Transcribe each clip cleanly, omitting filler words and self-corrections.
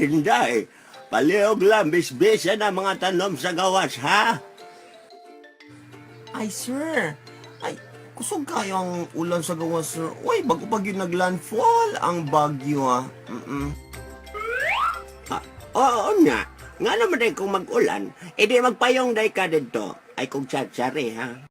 Inday, paliog lang, bisbisa na mga tanom sa gawas, ha? Ay, sir. Ay, kusog kayo ang ulan sa gawas, sir. Uy, bago pa yun naglandfall ang bagyo, ha? Oo nga. Nga naman day kung mag-ulan, edi magpayong day ka dito. Ay kung tsatsari, ha?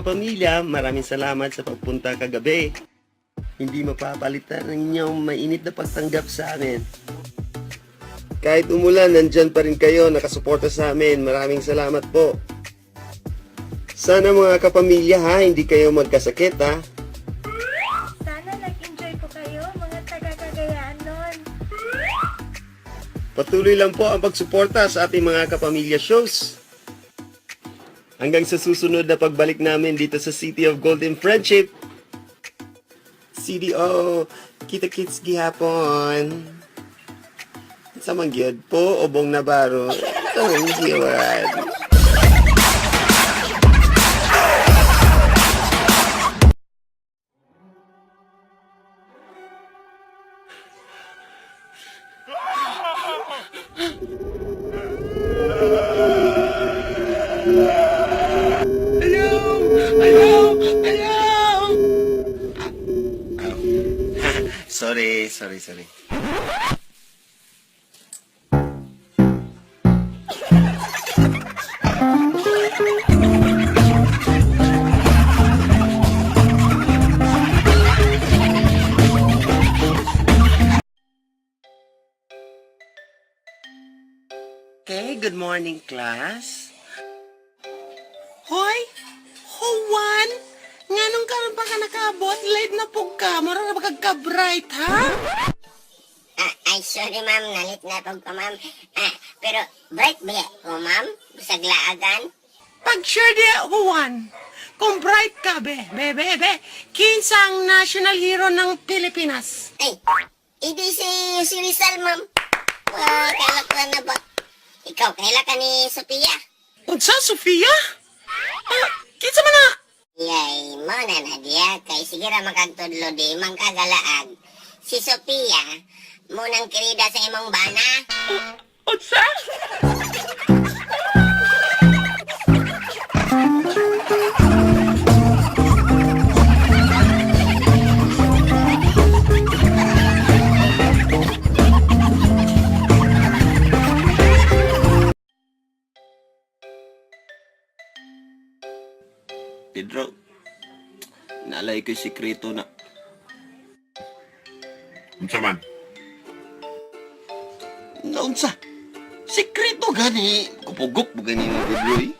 Pamilya, maraming salamat sa pagpunta kagabi. Hindi mapapalitan ang inyong mainit na pagtanggap sa amin. Kahit umulan, nandyan pa rin kayo, nakasuporta sa amin. Maraming salamat po. Sana mga kapamilya ha, hindi kayo magkasakit ha. Sana nag-enjoy po kayo, mga taga-Cagayan nun. Patuloy lang po ang pagsuporta sa ating mga kapamilya shows. Hanggang sa susunod na pagbalik namin dito sa City of Golden Friendship. CDO, kita-kits gihapon. Sa mangyod po, obong nabaro. Ito ang giwan. Sorry. Okay, good morning, class. Hoy, Juan, nganong karon pa ka nakaabot? Late na po ka, marang na pagka-bright, ha? Ay, sorry ma'am, nalit na pag ko ma'am. Pero bright ba ko ma'am? Sa glaagan? Pag sure di, Juan, kung bright ka, be, kinsa ang national hero ng Pilipinas? Ay, hindi si Rizal ma'am. Kala ko na ba? Ikaw, kaila ka ni Sophia? Unsa, Sofia? Kinsa man na? Yay, mo na diya. Kay sige ra makagtudlo di, mangkagalaag. Si Sophia, munang kirida sa imong bana. Unsa? Pedro, nalay ko'y sikreto na. Unsa man? Naunsa? Sikreto gani. Kupugok mo gani mo, Pedro, eh.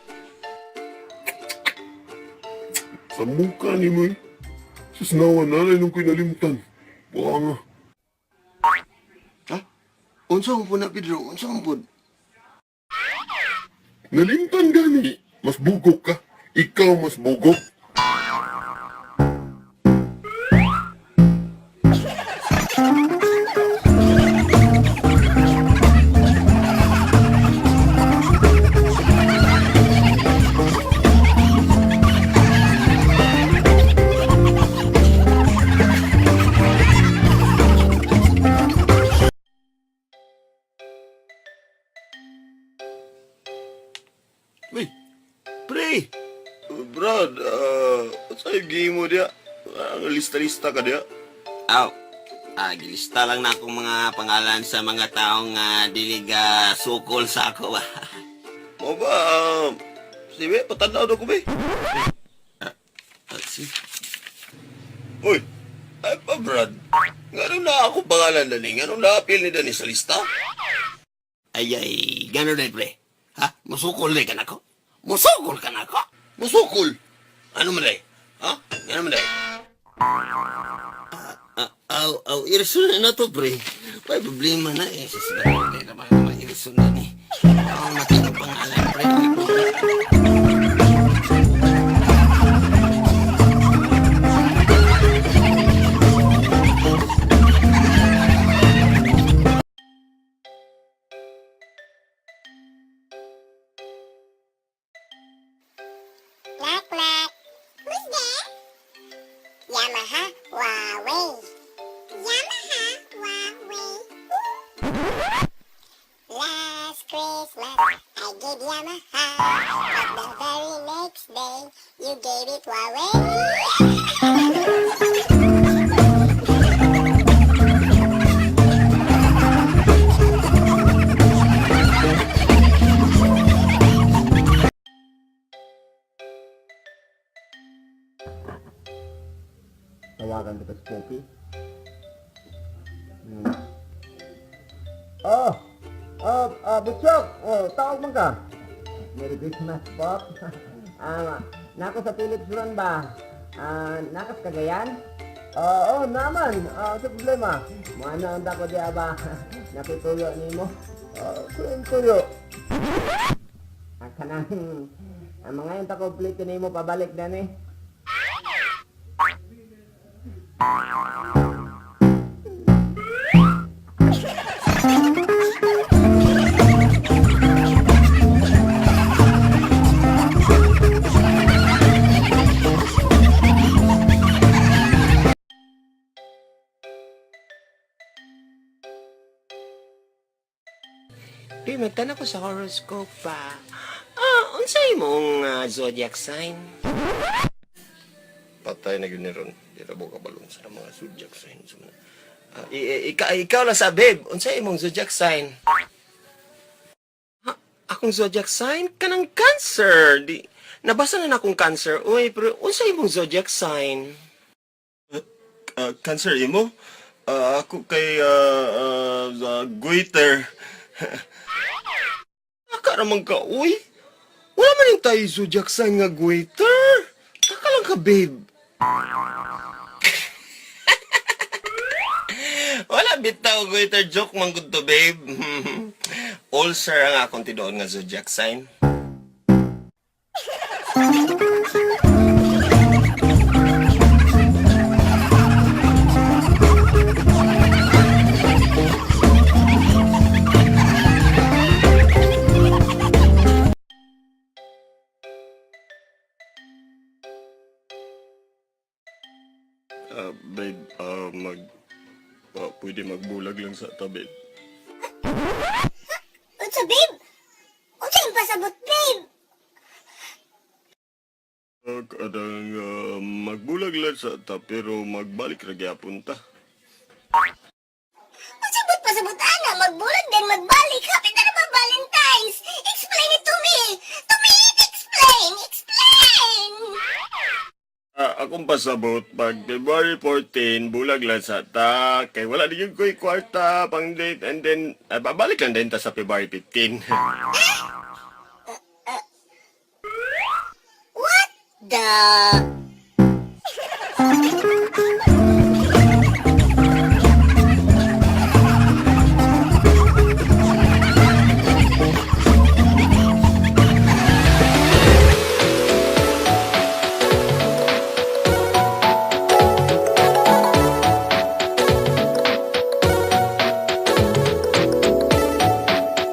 Sa mukha ni mo eh. Sus nawa nanay nung kinalimutan. Buka nga. Ha? Unsa mo po na, Pedro? Unsa mo po? Nalimtan gani. Mas bugok ka. Ikaw mas bugok. Uy, pre! Brad, sa'yo game mo diya? Lista-lista ka diya? Aw, gilista lang na akong mga pangalan sa mga taong diliga sukol sa ako ba. Mo ba, sige, patanaw na ko ba? Uy, ay pa Brad, nga na ako pangalan na ni, nga na-appeal ni Dani sa lista? Ay, gano'n na pre. Ha? Musukol na ka na ko? Musukol ka na ko? Musukol! Ano man day? Ha? Ano man day? Irison na to, pre. May problema na eh. Sasabihin na naman irison na ni. Ang natin pangalan, pre. Huawei. Yamaha, Huawei. Last Christmas, I gave Yamaha, but the very next day, you gave it Huawei. Tawagan kita si Poppy. Oh! Butchok! Oh, tawag mo ka. Merry Christmas, Pop. Nako sa Philips Run ba? Nakas Cagayan? Oo, naman. Sa problema. Ano ang dako di ba? Nakituyo ni mo. Tuyo. Kanang, mga yung complete ni mo pabalik na ni. Magtana ko sa horoscope pa. Unsay imong zodiac sign? Patay na yun ron. Di na mo kabalong sa mga zodiac signs. Ikaw lang sa babe. Unsay imong zodiac sign? Akong zodiac sign kanang Cancer. Nabasa na akong Cancer. Uy, pero unsay imong zodiac sign? Cancer imo? Ako kay Goiter. Akaramang ka, uy. Wala man yung tayo zodiac sign nga Goiter. Taka lang ka, babe. Wala bitaw Goiter joke man gud to babe. Ulcer ang akong tinuod nga zodiac sign. Babe, pwede magbulag lang sa tabi. Unsa, babe? Unsa yung pasabot, babe? Kadang magbulag lang sa ta pero magbalik ra gyapon ta. Unsa ba't pasabot, ana? Magbulag din, magbalik. Happy na naman Valentine's. Explain it to me. To me, explain. Explain. Akong pasabot pag February 14 bulag lang sa ta kay wala di gyud ko'y kwarta pang date and then babalik lang din ta sa February 15. What the...